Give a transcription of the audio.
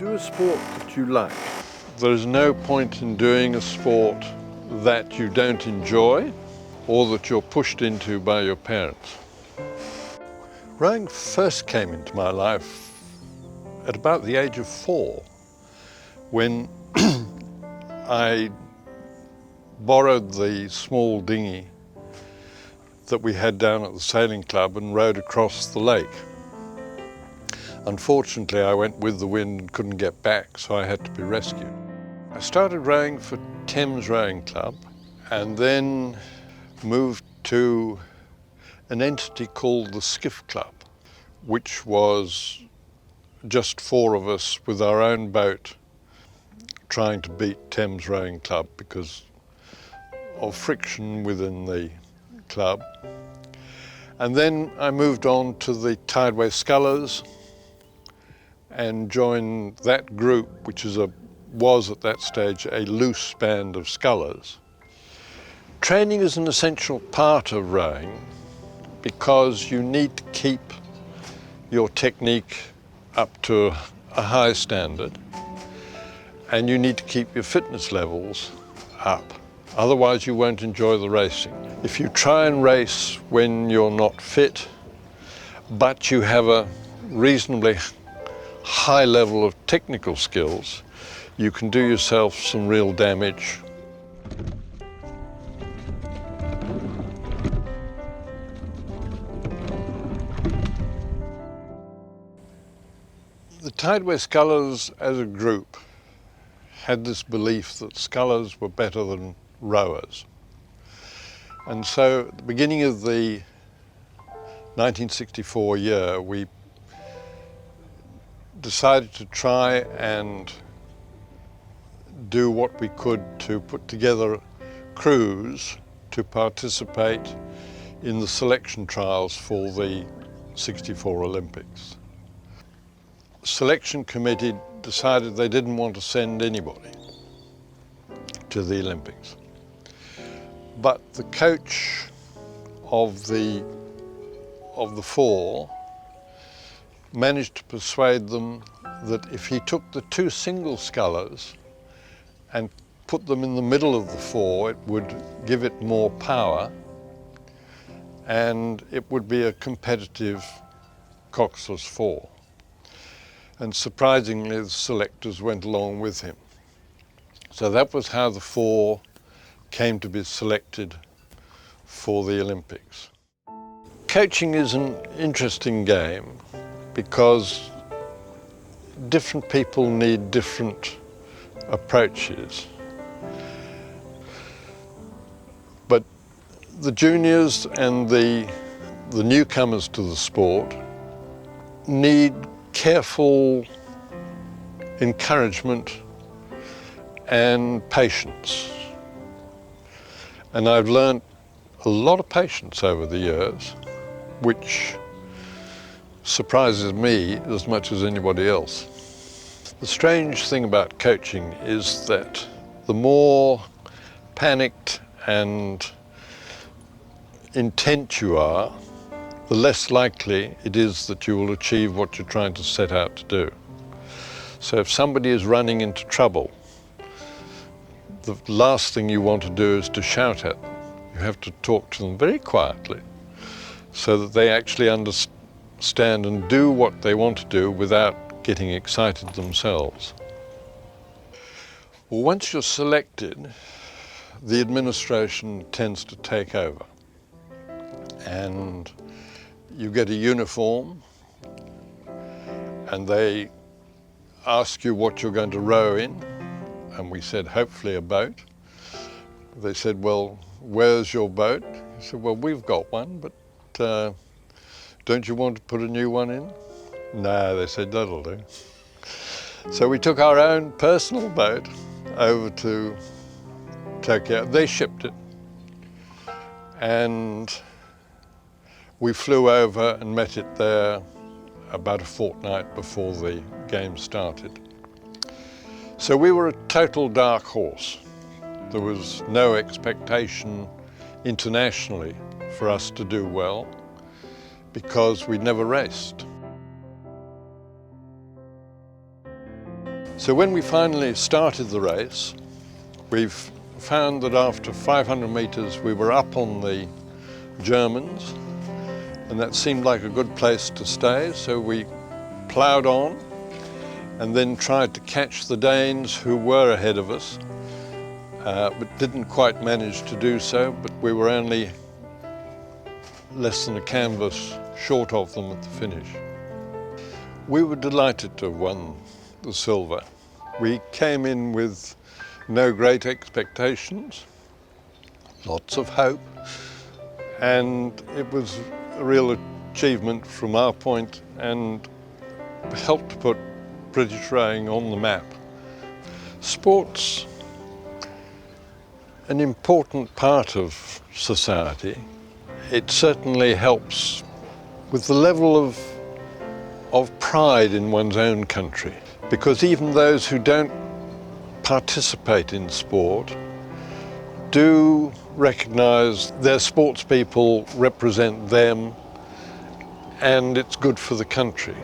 Do a sport that you like. There's no point in doing a sport that you don't enjoy or that you're pushed into by your parents. Rowing first came into my life at about the age of 4, when I borrowed the small dinghy that we had down at the sailing club and rowed across the lake. Unfortunately, I went with the wind and couldn't get back, so I had to be rescued. I started rowing for Thames Rowing Club and then moved to an entity called the Skiff Club, which was just 4 of us with our own boat trying to beat Thames Rowing Club because of friction within the club. And then I moved on to the Tideway Scullers and joined that group, which was at that stage a loose band of scullers. Training is an essential part of rowing because you need to keep your technique up to a high standard, and you need to keep your fitness levels up. Otherwise you won't enjoy the racing. If you try and race when you're not fit, but you have a reasonably high level of technical skills, you can do yourself some real damage. The Tideway Scullers as a group had this belief that scullers were better than rowers. And so at the beginning of the 1964 year, we decided to try and do what we could to put together crews to participate in the selection trials for the '64 Olympics. The selection committee decided they didn't want to send anybody to the Olympics. But the coach of the 4 managed to persuade them that if he took the 2 single scullers and put them in the middle of the 4, it would give it more power and it would be a competitive coxless 4. And surprisingly, the selectors went along with him. So that was how the 4 came to be selected for the Olympics. Coaching is an interesting game because different people need different approaches. But the juniors and the newcomers to the sport need careful encouragement and patience. And I've learned a lot of patience over the years, which surprises me as much as anybody else. The strange thing about coaching is that the more panicked and intent you are, the less likely it is that you will achieve what you're trying to set out to do. So if somebody is running into trouble, the last thing you want to do is to shout at them. You have to talk to them very quietly so that they actually understand and do what they want to do without getting excited themselves. Well, once you're selected, the administration tends to take over, and you get a uniform and they ask you what you're going to row in, and we said hopefully a boat. They said, well, where's your boat? I said, well, we've got one, but don't you want to put a new one in? No, they said, that'll do. So we took our own personal boat over to Tokyo. They shipped it, and we flew over and met it there about a fortnight before the game started. So we were a total dark horse. There was no expectation internationally for us to do well because we'd never raced. So when we finally started the race, we've found that after 500 meters we were up on the Germans, and that seemed like a good place to stay, so we ploughed on and then tried to catch the Danes who were ahead of us, but didn't quite manage to do so, but we were only less than a canvas short of them at the finish. We were delighted to have won the silver. We came in with no great expectations, lots of hope, and it was a real achievement from our point and helped to put British rowing on the map. Sport's an important part of society. It certainly helps with the level of pride in one's own country, because even those who don't participate in sport do recognise their sports people represent them, and it's good for the country.